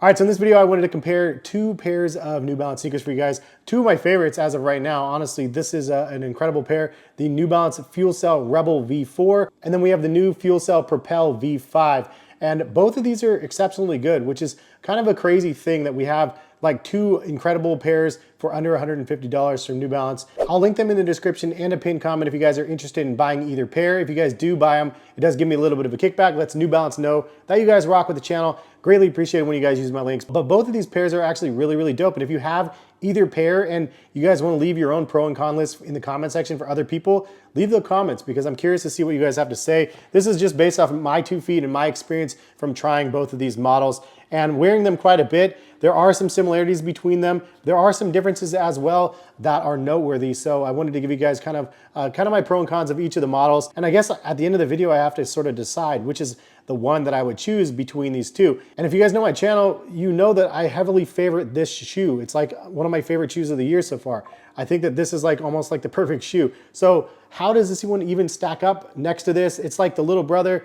All right, so in this video, I wanted to compare two pairs of New Balance sneakers for you guys. Two of my favorites as of right now. Honestly, this is an incredible pair. The New Balance FuelCell Rebel V4, and then we have the new FuelCell Propel V5. And both of these are exceptionally good, which is kind of a crazy thing that we have like two incredible pairs for under $150 from New Balance. I'll link them in the description and a pinned comment if you guys are interested in buying either pair. If you guys do buy them, it does give me a little bit of a kickback. Lets New Balance know that you guys rock with the channel. Greatly appreciate it when you guys use my links. But both of these pairs are actually really, really dope. And if you have either pair and you guys want to leave your own pro and con list in the comment section for other people, leave the comments because I'm curious to see what you guys have to say. This is just based off of my 2 feet and my experience from trying both of these models and wearing them quite a bit. There are some similarities between them. There are some differences as well that are noteworthy. So I wanted to give you guys kind of my pro and cons of each of the models. And I guess at the end of the video, I have to sort of decide which is the one that I would choose between these two. And if you guys know my channel, you know that I heavily favorite this shoe. It's like one of my favorite shoes of the year so far. I think that this is like almost like the perfect shoe. So how does this one even stack up next to this? It's like the little brother,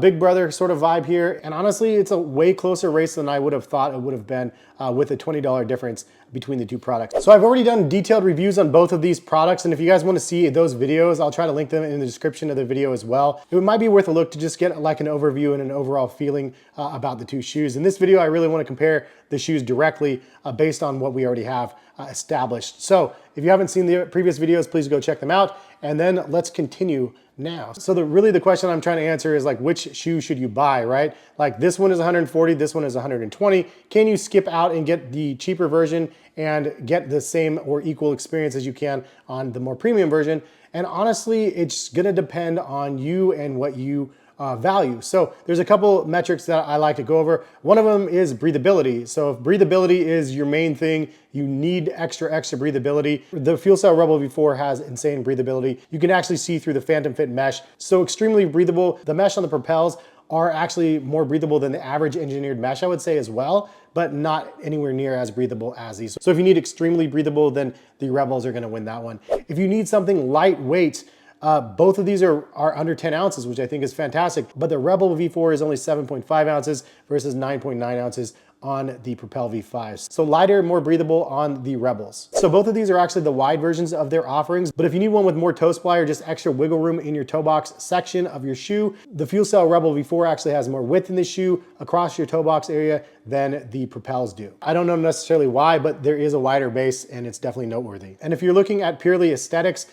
big brother sort of vibe here. And honestly, it's a way closer race than I would have thought it would have been with a $20 difference between the two products. So I've already done detailed reviews on both of these products. And if you guys want to see those videos, I'll try to link them in the description of the video as well. It might be worth a look to just get like an overview and an overall feeling about the two shoes. In this video, I really want to compare the shoes directly based on what we already have established. So if you haven't seen the previous videos, please go check them out. And then let's continue now. So really the question I'm trying to answer is like, which shoe should you buy, right? Like this one is 140, this one is 120. Can you skip out and get the cheaper version and get the same or equal experience as you can on the more premium version? And honestly, it's gonna depend on you and what you value. So there's a couple metrics that I like to go over. One of them is breathability. So if breathability is your main thing, you need extra breathability. The FuelCell Rebel V4 has insane breathability. You can actually see through the Phantom Fit mesh. So extremely breathable. The mesh on the Propels are actually more breathable than the average engineered mesh, I would say as well, but not anywhere near as breathable as these. So if you need extremely breathable, then the Rebels are gonna win that one. If you need something lightweight, both of these are under 10 ounces, which I think is fantastic, but the Rebel V4 is only 7.5 ounces versus 9.9 ounces on the Propel V5s. So lighter, more breathable on the Rebels. So both of these are actually the wide versions of their offerings, but if you need one with more toe supply or just extra wiggle room in your toe box section of your shoe, the FuelCell Rebel V4 actually has more width in the shoe across your toe box area than the Propels do. I don't know necessarily why, but there is a wider base and it's definitely noteworthy. And if you're looking at purely aesthetics,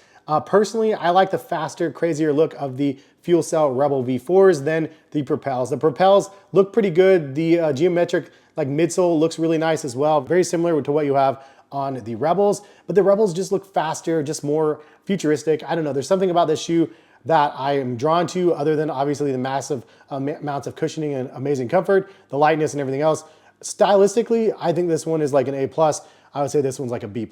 personally, I like the faster, crazier look of the FuelCell Rebel V4s than the Propels. The Propels look pretty good. The geometric like midsole looks really nice as well. Very similar to what you have on the Rebels, but the Rebels just look faster, just more futuristic. I don't know, there's something about this shoe that I am drawn to other than obviously the massive amounts of cushioning and amazing comfort, the lightness and everything else. Stylistically, I think this one is like an A+. I would say this one's like a B+.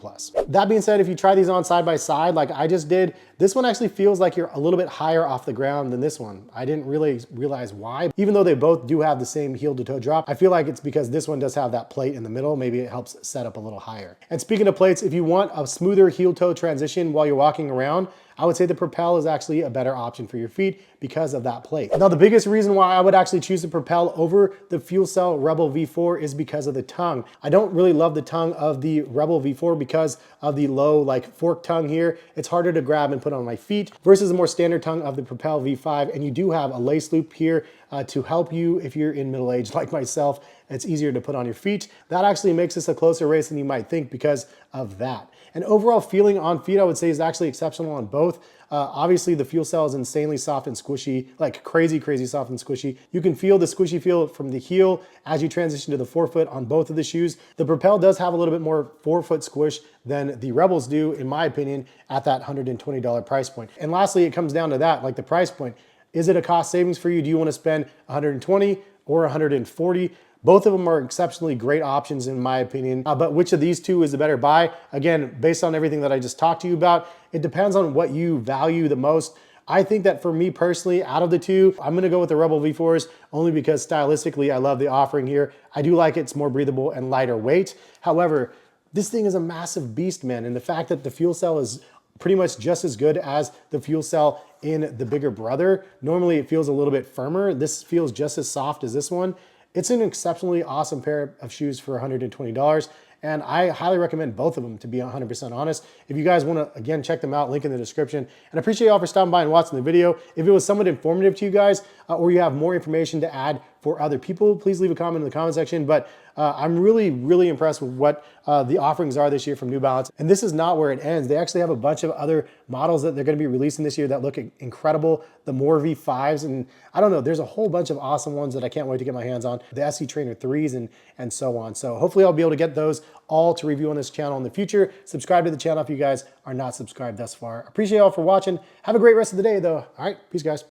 That being said, if you try these on side by side, like I just did, this one actually feels like you're a little bit higher off the ground than this one. I didn't really realize why. Even though they both do have the same heel to toe drop, I feel like it's because this one does have that plate in the middle. Maybe it helps set up a little higher. And speaking of plates, if you want a smoother heel toe transition while you're walking around, I would say the Propel is actually a better option for your feet because of that plate. Now, the biggest reason why I would actually choose the Propel over the FuelCell Rebel V4 is because of the tongue. I don't really love the tongue of the Rebel V4 because of the low like fork tongue here. It's harder to grab and put on my feet versus the more standard tongue of the Propel V5. And you do have a lace loop here to help you if you're in middle age like myself. It's easier to put on your feet. That actually makes this a closer race than you might think because of that. And overall feeling on feet, I would say, is actually exceptional on both. Obviously, the FuelCell is insanely soft and squishy, like crazy soft and squishy. You can feel the squishy feel from the heel as you transition to the forefoot on both of the shoes. The Propel does have a little bit more forefoot squish than the Rebels do, in my opinion, at that $120 price point. And lastly, it comes down to that, like the price point. Is it a cost savings for you? Do you want to spend 120 or 140? Both of them are exceptionally great options in my opinion, but which of these two is the better buy? Again, based on everything that I just talked to you about, it depends on what you value the most. I think that for me personally, out of the two, I'm gonna go with the Rebel V4s only because stylistically, I love the offering here. I do like it's more breathable and lighter weight. However, this thing is a massive beast, man. And the fact that the FuelCell is pretty much just as good as the FuelCell in the bigger brother. Normally it feels a little bit firmer. This feels just as soft as this one. It's an exceptionally awesome pair of shoes for $120. And I highly recommend both of them, to be 100% honest. If you guys want to, again, check them out, link in the description. And I appreciate y'all for stopping by and watching the video. If it was somewhat informative to you guys, or you have more information to add for other people, please leave a comment in the comment section. But I'm really, really impressed with what the offerings are this year from New Balance. And this is not where it ends. They actually have a bunch of other models that they're going to be releasing this year that look incredible. The More V5s, and I don't know, there's a whole bunch of awesome ones that I can't wait to get my hands on. The SC Trainer 3s and so on. So hopefully I'll be able to get those all to review on this channel in the future. Subscribe to the channel if you guys are not subscribed thus far. Appreciate y'all for watching. Have a great rest of the day though. All right, peace guys.